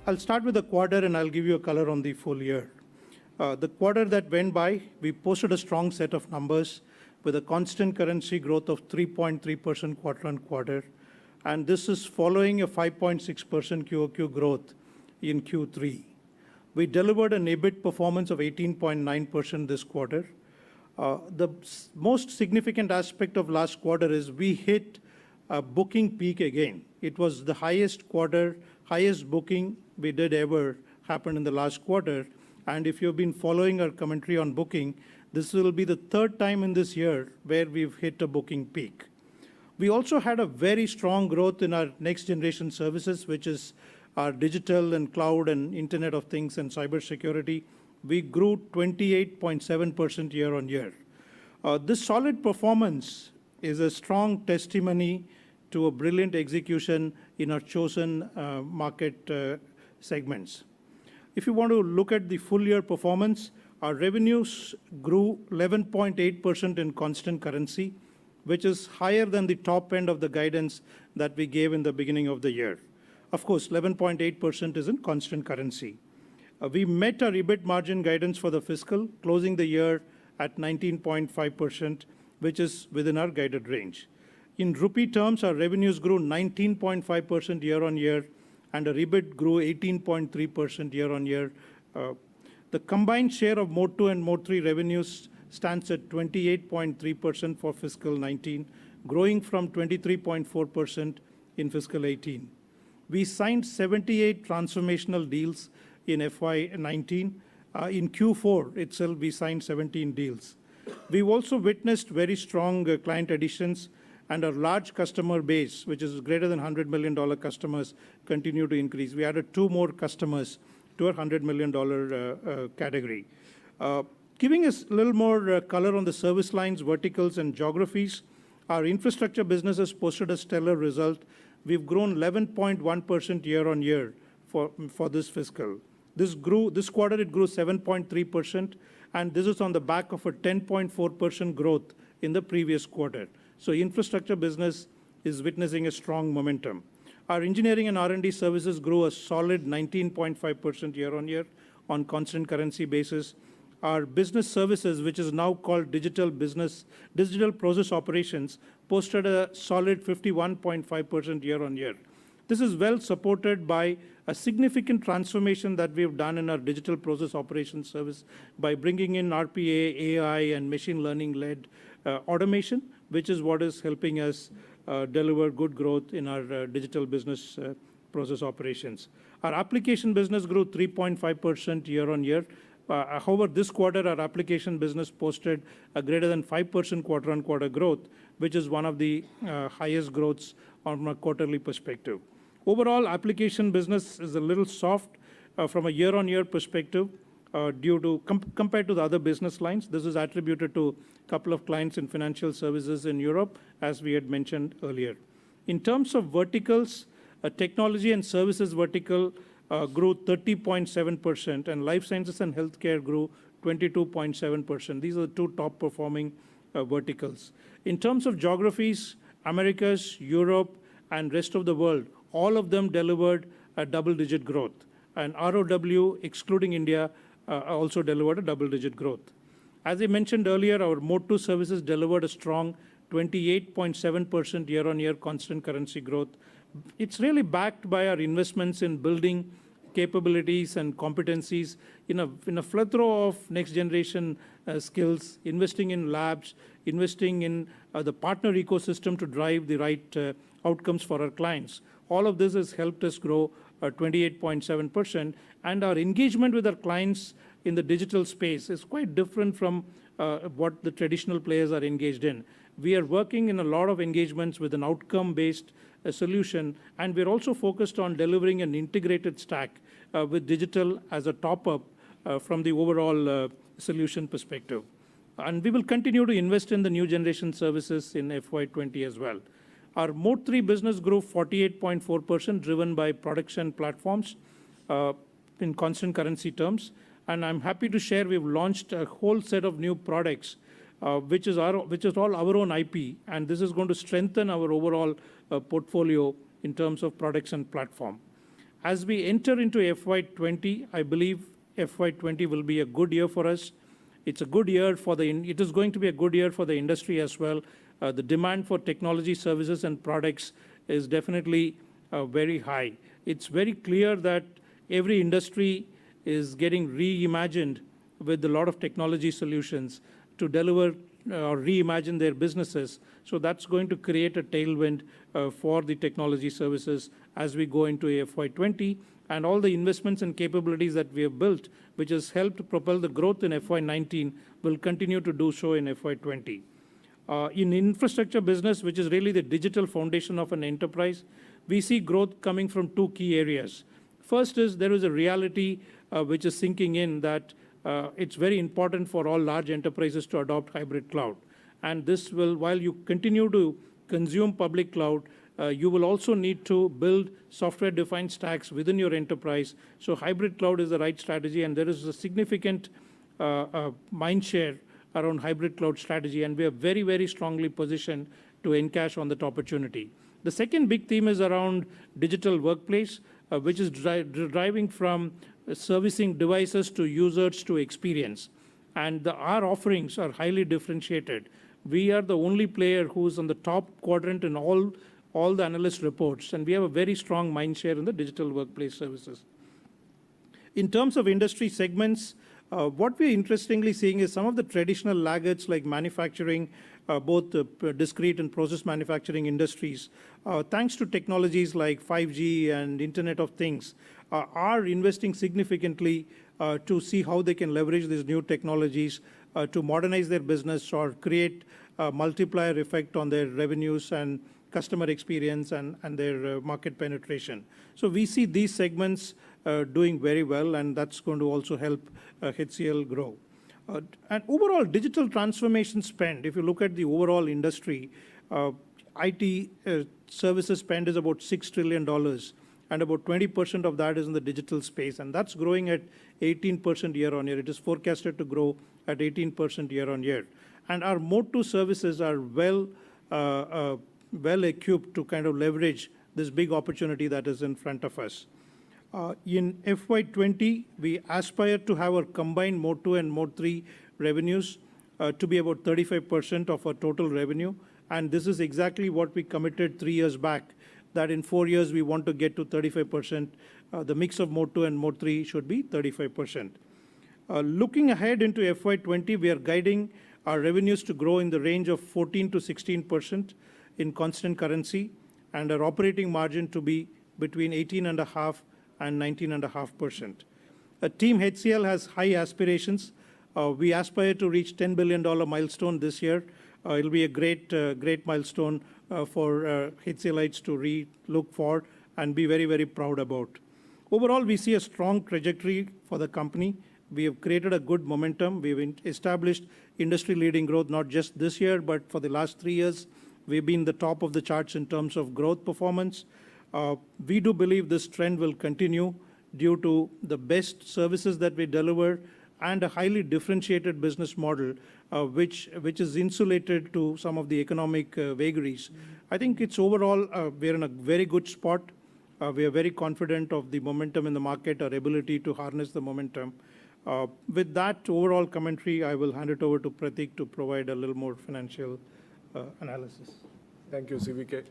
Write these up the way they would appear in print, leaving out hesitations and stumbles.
I'll start with the quarter and I'll give you a color on the full year. The quarter that went by, we posted a strong set of numbers with a constant currency growth of 3.3% quarter on quarter. And this is following a 5.6% QOQ growth in Q3. We delivered an EBIT performance of 18.9% this quarter. The most significant aspect of last quarter is we hit a booking peak again. It was the highest booking we did ever happen in the last quarter. And if you've been following our commentary on booking, this will be the third time in this year where we've hit a booking peak. We also had a very strong growth in our next generation services, which is our digital and cloud and Internet of Things and cybersecurity. We grew 28.7% year on year. This solid performance is a strong testimony to a brilliant execution in our chosen market segments. If you want to look at the full year performance, our revenues grew 11.8% in constant currency, which is higher than the top end of the guidance that we gave in the beginning of the year. Of course, 11.8% is in constant currency. We met our EBIT margin guidance for the fiscal, closing the year at 19.5%, which is within our guided range. In rupee terms, our revenues grew 19.5% year on year, and our EBIT grew 18.3% year on year. The combined share of Mode 2 and Mode 3 revenues stands at 28.3% for fiscal 19, growing from 23.4% in fiscal 18. We signed 78 transformational deals in FY19. In Q4 itself, we signed 17 deals. We've also witnessed very strong client additions, and our large customer base, which is greater than $100 million customers, continue to increase. We added 2 more customers to our $100 million category. Giving us a little more color on the service lines, verticals, and geographies, our infrastructure business has posted a stellar result. We've grown 11.1% year on year for this fiscal. This quarter, it grew 7.3%, and this is on the back of a 10.4% growth in the previous quarter. So infrastructure business is witnessing a strong momentum. Our engineering and R&D services grew a solid 19.5% year on year on constant currency basis. Our business services, which is now called digital process operations, posted a solid 51.5% year on year. This is well supported by a significant transformation that we've done in our digital process operations service by bringing in RPA, AI, and machine learning-led automation, which is what is helping us deliver good growth in our digital business process operations. Our application business grew 3.5% year on year. However, this quarter, our application business posted a greater than 5% quarter on quarter growth, which is one of the highest growths from a quarterly perspective. Overall, application business is a little soft from a year on year perspective compared to the other business lines. This is attributed to a couple of clients in financial services in Europe, as we had mentioned earlier. In terms of verticals, technology and services vertical grew 30.7%, and life sciences and healthcare grew 22.7%. These are the 2 top performing verticals. In terms of geographies, Americas, Europe, and rest of the world, all of them delivered a double-digit growth. And ROW, excluding India, also delivered a double-digit growth. As I mentioned earlier, our Mode 2 services delivered a strong 28.7% year-on-year constant currency growth. It's really backed by our investments in building capabilities and competencies in a plethora of next-generation skills, investing in labs, investing in the partner ecosystem to drive the right outcomes for our clients. All of this has helped us grow 28.7%, and our engagement with our clients in the digital space is quite different from what the traditional players are engaged in. We are working in a lot of engagements with an outcome-based solution, and we're also focused on delivering an integrated stack with digital as a top-up from the overall solution perspective. And we will continue to invest in the new generation services in FY20 as well. Our Mode 3 business grew 48.4%, driven by products and platforms in constant currency terms. And I'm happy to share we've launched a whole set of new products, which is all our own IP. And this is going to strengthen our overall portfolio in terms of products and platform. As we enter into FY20, I believe FY20 will be a good year for us. It's a good year for it is going to be a good year for the industry as well. The demand for technology services and products is definitely very high. It's very clear that every industry is getting reimagined with a lot of technology solutions to deliver or reimagine their businesses. So that's going to create a tailwind for the technology services as we go into FY20. And all the investments and capabilities that we have built, which has helped propel the growth in FY19, will continue to do so in FY20. In infrastructure business, which is really the digital foundation of an enterprise, we see growth coming from two key areas. First is there is a reality which is sinking in that it's very important for all large enterprises to adopt hybrid cloud. And this will, while you continue to consume public cloud, you will also need to build software-defined stacks within your enterprise. So hybrid cloud is the right strategy, and there is a significant mind share around hybrid cloud strategy, and we are very, very strongly positioned to encash on that opportunity. The second big theme is around digital workplace, which is driving from servicing devices to users to experience. And our offerings are highly differentiated. We are the only player who's on the top quadrant in all the analyst reports, and we have a very strong mind share in the digital workplace services. In terms of industry segments, what we're interestingly seeing is some of the traditional laggards like manufacturing, both discrete and process manufacturing industries, thanks to technologies like 5G and Internet of Things, are investing significantly to see how they can leverage these new technologies to modernize their business or create a multiplier effect on their revenues and customer experience and their market penetration. So we see these segments doing very well, and that's going to also help HCL grow. And overall digital transformation spend, if you look at the overall industry, IT services spend is about $6 trillion, and about 20% of that is in the digital space, and that's growing at 18% year on year. It is forecasted to grow at 18% year on year. And our Mode 2 services are well equipped to kind of leverage this big opportunity that is in front of us. In FY20, we aspire to have our combined Mode 2 and Mode 3 revenues to be about 35% of our total revenue. And this is exactly what we committed 3 years back, that in 4 years we want to get to 35%. The mix of Mode 2 and Mode 3 should be 35%. Looking ahead into FY20, we are guiding our revenues to grow in the range of 14 to 16% in constant currency, and our operating margin to be between 18.5% and 19.5%. Team HCL has high aspirations. We aspire to reach $10 billion milestone this year. It'll be a great milestone for HCLites to look for and be very, very proud about. Overall, we see a strong trajectory for the company. We have created a good momentum. We've established industry-leading growth, not just this year, but for the last 3 years. We've been the top of the charts in terms of growth performance. We do believe this trend will continue due to the best services that we deliver and a highly differentiated business model, which is insulated to some of the economic vagaries. I think it's overall, we're in a very good spot. We are very confident of the momentum in the market, our ability to harness the momentum. With that overall commentary, I will hand it over to Prateek to provide a little more financial analysis. Thank you, CVK.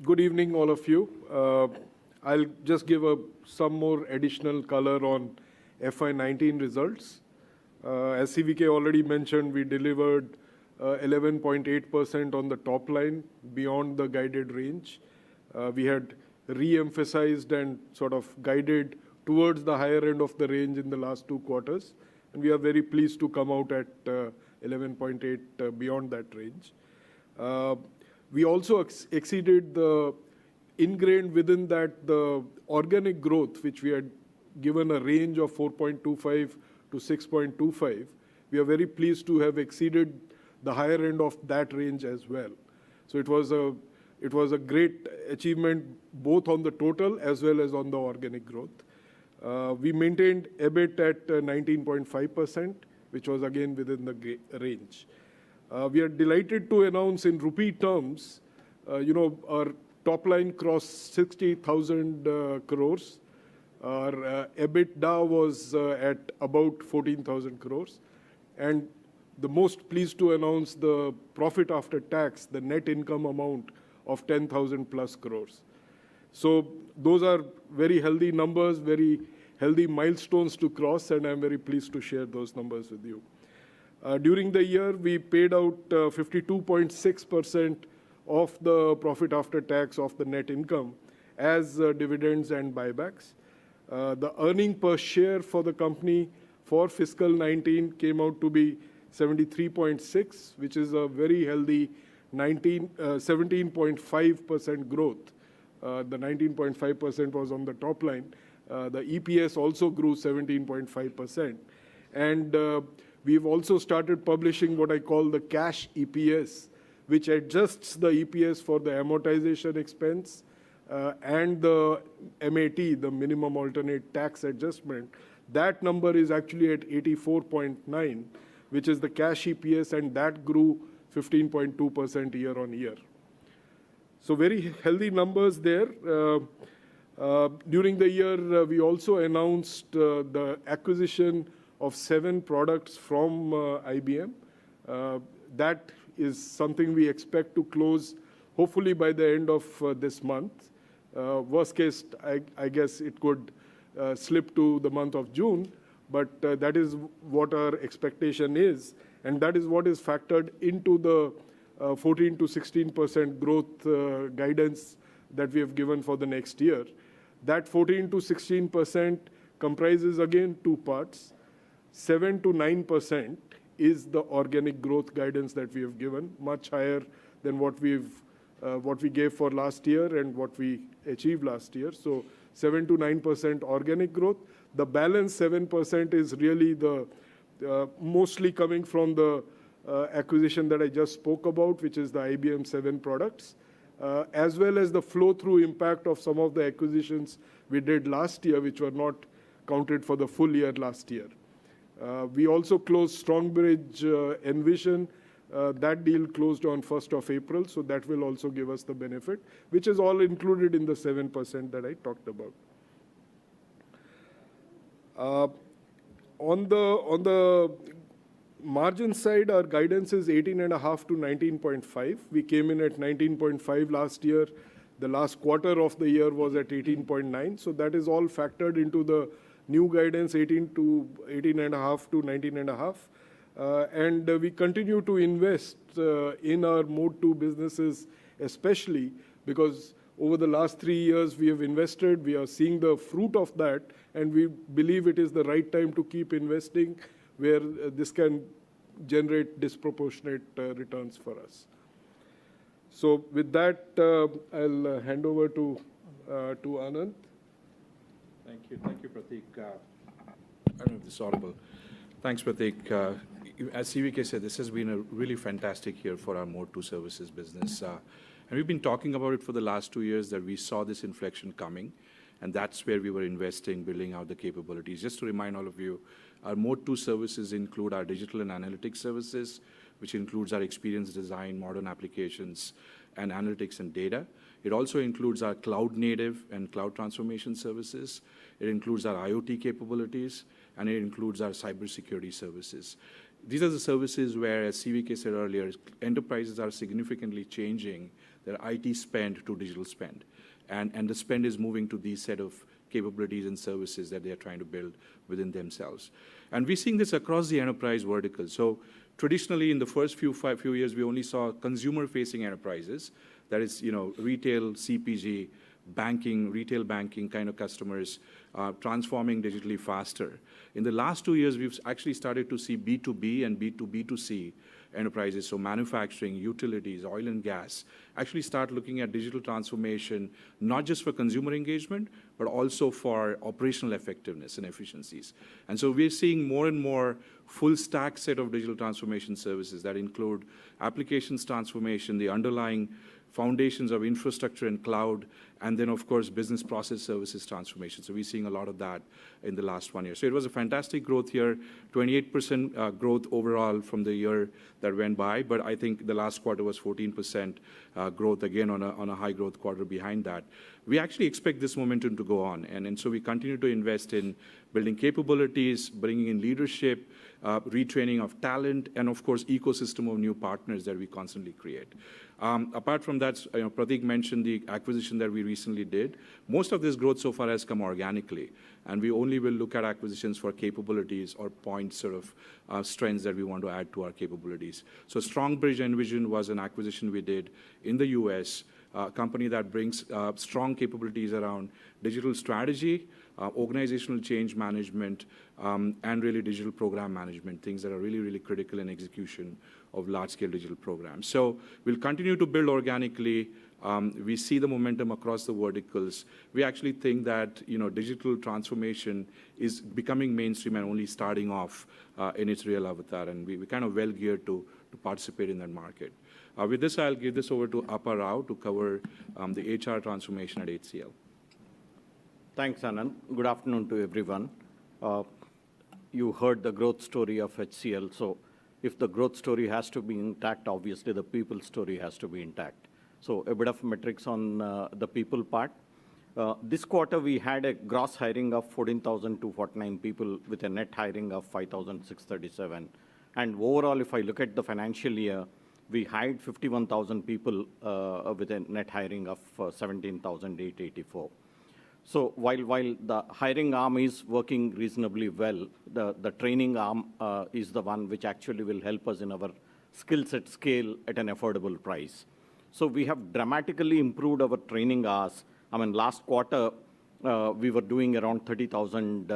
Good evening, all of you. I'll just give some more additional color on FY19 results. As CVK already mentioned, we delivered 11.8% on the top line beyond the guided range. We had re-emphasized and sort of guided towards the higher end of the range in the last 2 quarters. And we are very pleased to come out at 11.8 beyond that range. We also exceeded the ingrained within that the organic growth, which we had given a range of 4.25 to 6.25. We are very pleased to have exceeded the higher end of that range as well. So it was a great achievement both on the total as well as on the organic growth. We maintained EBIT at 19.5%, which was again within the range. We are delighted to announce in rupee terms, our top line crossed 60,000 crores. Our EBITDA was at about 14,000 crores. And the most pleased to announce the profit after tax, the net income amount of 10,000 plus crores. So those are very healthy numbers, very healthy milestones to cross, and I'm very pleased to share those numbers with you. During the year, we paid out 52.6% of the profit after tax of the net income as dividends and buybacks. The earning per share for the company for fiscal 19 came out to be 73.6, which is a very healthy 17.5% growth. The 19.5% was on the top line. The EPS also grew 17.5%. And we've also started publishing what I call the cash EPS, which adjusts the EPS for the amortization expense and the MAT, the minimum alternate tax adjustment. That number is actually at 84.9, which is the cash EPS, and that grew 15.2% year on year. So very healthy numbers there. During the year, we also announced the acquisition of 7 products from IBM. That is something we expect to close hopefully by the end of this month. Worst case, I guess it could slip to the month of June, but that is what our expectation is. And that is what is factored into the 14 to 16% growth guidance that we have given for the next year. That 14 to 16% comprises, again, 2 parts. 7 to 9% is the organic growth guidance that we have given, much higher than what we gave for last year and what we achieved last year. So 7 to 9% organic growth. The balance 7% is really the mostly coming from the acquisition that I just spoke about, which is the IBM 7 products, as well as the flow-through impact of some of the acquisitions we did last year, which were not counted for the full year last year. We also closed Strongbridge Envision. That deal closed on 1st of April, so that will also give us the benefit, which is all included in the 7% that I talked about. On the margin side, our guidance is 18.5 to 19.5. We came in at 19.5 last year. The last quarter of the year was at 18.9. So that is all factored into the new guidance, 18.5 to 19.5. And we continue to invest in our Mode 2 businesses, especially because over the last 3 years we have invested. We are seeing the fruit of that, and we believe it is the right time to keep investing where this can generate disproportionate returns for us. So with that, I'll hand over to Anand. Thank you, Prateek. I don't know if this is audible. Thanks, Prateek. As CVK said, this has been a really fantastic year for our Mode 2 services business. And we've been talking about it for the last 2 years that we saw this inflection coming, and that's where we were investing, building out the capabilities. Just to remind all of you, our Mode 2 services include our digital and analytics services, which includes our experience design, modern applications, and analytics and data. It also includes our cloud native and cloud transformation services. It includes our IoT capabilities, and it includes our cybersecurity services. These are the services where, as CVK said earlier, enterprises are significantly changing their IT spend to digital spend. And the spend is moving to these set of capabilities and services that they are trying to build within themselves. And we're seeing this across the enterprise vertical. So traditionally, in the first few years, we only saw consumer-facing enterprises, that is, retail, CPG, banking, retail banking kind of customers transforming digitally faster. In the last 2 years, we've actually started to see B2B and B2B2C enterprises, so manufacturing, utilities, oil and gas, actually start looking at digital transformation, not just for consumer engagement, but also for operational effectiveness and efficiencies. And so we're seeing more and more full stack set of digital transformation services that include applications transformation, the underlying foundations of infrastructure and cloud, and then, of course, business process services transformation. So we're seeing a lot of that in the last 1 year. So it was a fantastic growth year, 28% growth overall from the year that went by, but I think the last quarter was 14% growth, again, on a high growth quarter behind that. We actually expect this momentum to go on, and so we continue to invest in building capabilities, bringing in leadership, retraining of talent, and of course, ecosystem of new partners that we constantly create. Apart from that, Prateek mentioned the acquisition that we recently did. Most of this growth so far has come organically, and we only will look at acquisitions for capabilities or point sort of strengths that we want to add to our capabilities. So StrongBridge Envision was an acquisition we did in the US, a company that brings strong capabilities around digital strategy, organizational change management, and really digital program management, things that are really, really critical in execution of large-scale digital programs. So we'll continue to build organically. We see the momentum across the verticals. We actually think that digital transformation is becoming mainstream and only starting off in its real avatar, and we're kind of well geared to participate in that market. With this, I'll give this over to Apparao to cover the HR transformation at HCL. Thanks, Anand. Good afternoon to everyone. You heard the growth story of HCL. So if the growth story has to be intact, obviously the people story has to be intact. So a bit of metrics on the people part. This quarter, we had a gross hiring of 14,249 people with a net hiring of 5,637. And overall, if I look at the financial year, we hired 51,000 people with a net hiring of 17,884. So while the hiring arm is working reasonably well, the training arm is the one which actually will help us in our skill set scale at an affordable price. So we have dramatically improved our training hours. I mean, last quarter, we were doing around 30,000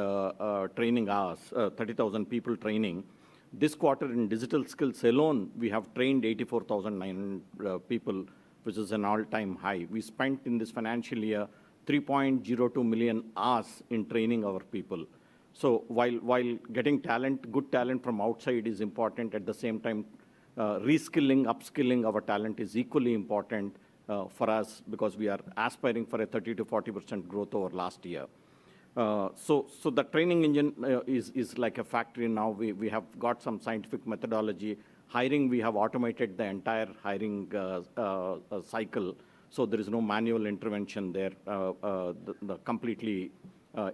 training hours, 30,000 people training. This quarter in digital skills alone, we have trained 84,900 people, which is an all-time high. We spent in this financial year 3.02 million hours in training our people. So while getting talent, good talent from outside is important, at the same time, reskilling, upskilling our talent is equally important for us because we are aspiring for a 30 to 40% growth over last year. So the training engine is like a factory now. We have got some scientific methodology. Hiring, we have automated the entire hiring cycle. So there is no manual intervention there. The completely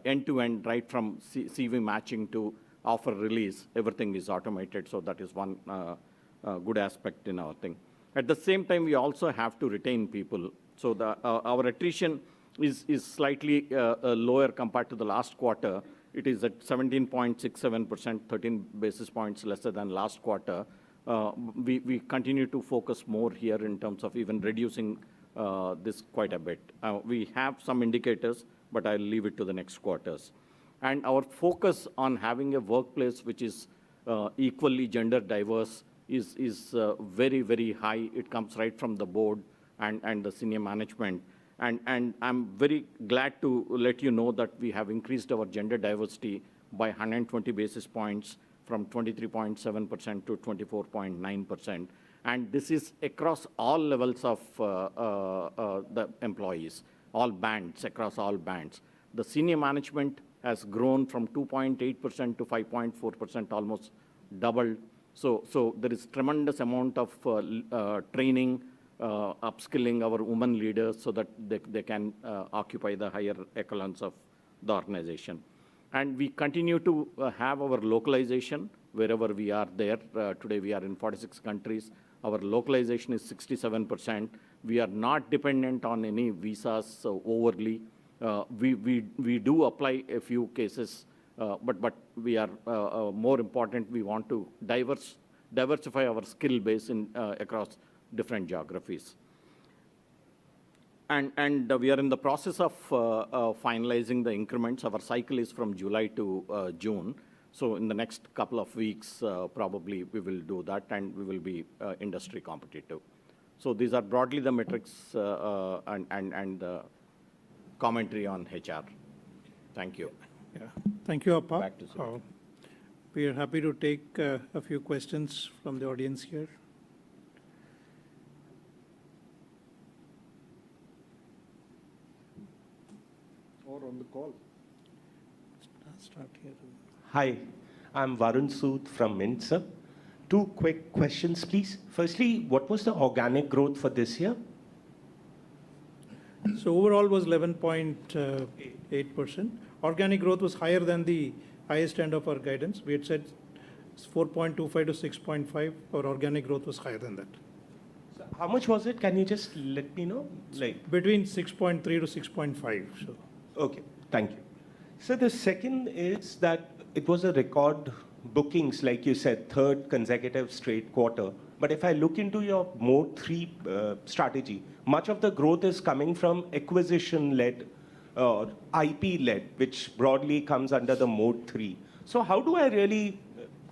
end-to-end, right from CV matching to offer release, everything is automated. So that is one good aspect in our thing. At the same time, we also have to retain people. So our attrition is slightly lower compared to the last quarter. It is at 17.67%, 13 basis points lesser than last quarter. We continue to focus more here in terms of even reducing this quite a bit. We have some indicators, but I'll leave it to the next quarters. And our focus on having a workplace which is equally gender diverse is very, very high. It comes right from the board and the senior management. And I'm very glad to let you know that we have increased our gender diversity by 120 basis points from 23.7% to 24.9%. And this is across all levels of the employees, all bands, across all bands. The senior management has grown from 2.8% to 5.4%, almost doubled. So there is tremendous amount of training, upskilling our women leaders so that they can occupy the higher echelons of the organization. And we continue to have our localization wherever we are there. Today we are in 46 countries. Our localization is 67%. We are not dependent on any visas overly. We do apply a few cases, but we are more important. We want to diversify our skill base across different geographies. And we are in the process of finalizing the increments. Our cycle is from July to June. So in the next couple of weeks, probably we will do that, and we will be industry competitive. So these are broadly the metrics and the commentary on HR. Thank you. Yeah. Thank you, Appa. Back to Sir. We are happy to take a few questions from the audience here. call. Start here. Hi, I'm Varun Sood from Mint. Two quick questions, please. Firstly, what was the organic growth for this year? So overall was 11.8%. Organic growth was higher than the highest end of our guidance. We had said 4.25 to 6.5. Our organic growth was higher than that. So how much was it? Can you just let me know? Between 6.3 to 6.5. So. Okay, thank you. So the second is that it was a record bookings, like you said, third consecutive straight quarter. But if I look into your Mode 3 strategy, much of the growth is coming from acquisition-led or IP-led, which broadly comes under the Mode 3. So how do I really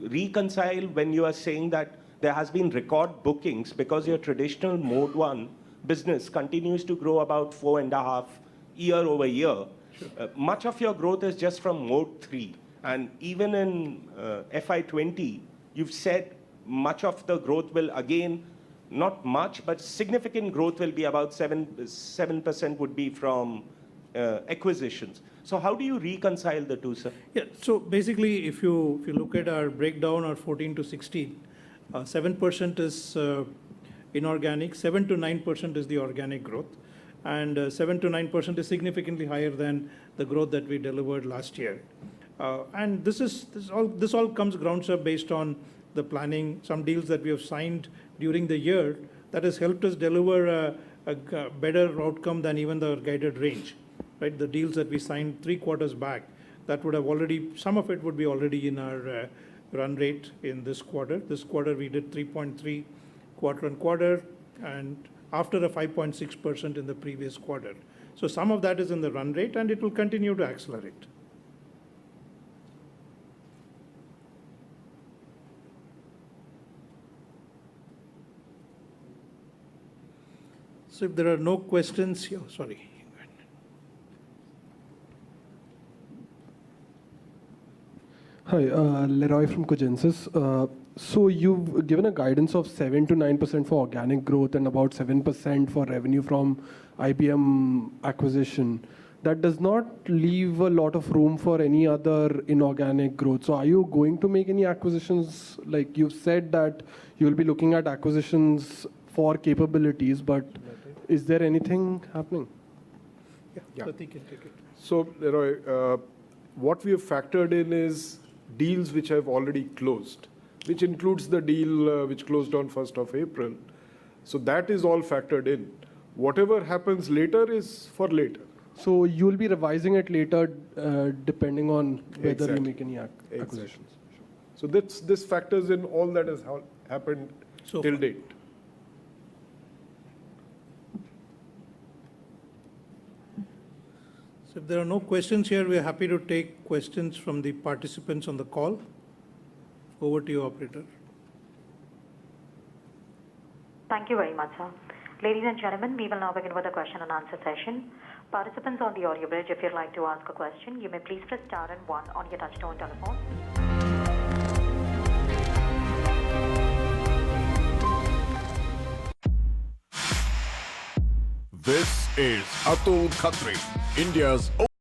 reconcile when you are saying that there has been record bookings because your traditional Mode 1 business continues to grow about 4.5 year over year? Sure. Much of your growth is just from Mode 3. And even in FY20, you've said much of the growth will, again, not much, but significant growth will be about 7% would be from acquisitions. So how do you reconcile the two, sir? Yeah, so basically, if you look at our breakdown, our 14 to 16, 7% is inorganic, 7 to 9% is the organic growth, and 7 to 9% is significantly higher than the growth that we delivered last year. And this all comes grounds up based on the planning, some deals that we have signed during the year that has helped us deliver a better outcome than even the guided range. Right, the deals that we signed 3 quarters back, that would have already, some of it would be already in our run rate in this quarter. This quarter we did 3.3 quarter on quarter, and after a 5.6% in the previous quarter. So some of that is in the run rate, and it will continue to accelerate. So if there are no questions here, sorry. Hi, Leroy from Cogensis. So you've given a guidance of 7 to 9% for organic growth and about 7% for revenue from IBM acquisition. That does not leave a lot of room for any other inorganic growth. So are you going to make any acquisitions? Like you've said that you'll be looking at acquisitions for capabilities, but is there anything happening? Yeah. Prateek can take it. So, Leroy, what we have factored in is deals which have already closed, which includes the deal which closed on 1st of April. So that is all factored in. Whatever happens later is for later. So you'll be revising it later depending on whether Exactly. you make any acquisitions. So this factors in all that has happened So till far. date. So if there are no questions here, we are happy to take questions from the participants on the call. Over to you, operator. Thank you very much, sir. Ladies and gentlemen, we will now begin with the question and answer session. Participants on the audio bridge, if you'd like to ask a question, you may please press star and 1 on your touchtone telephone. This is Atul Khatri, India's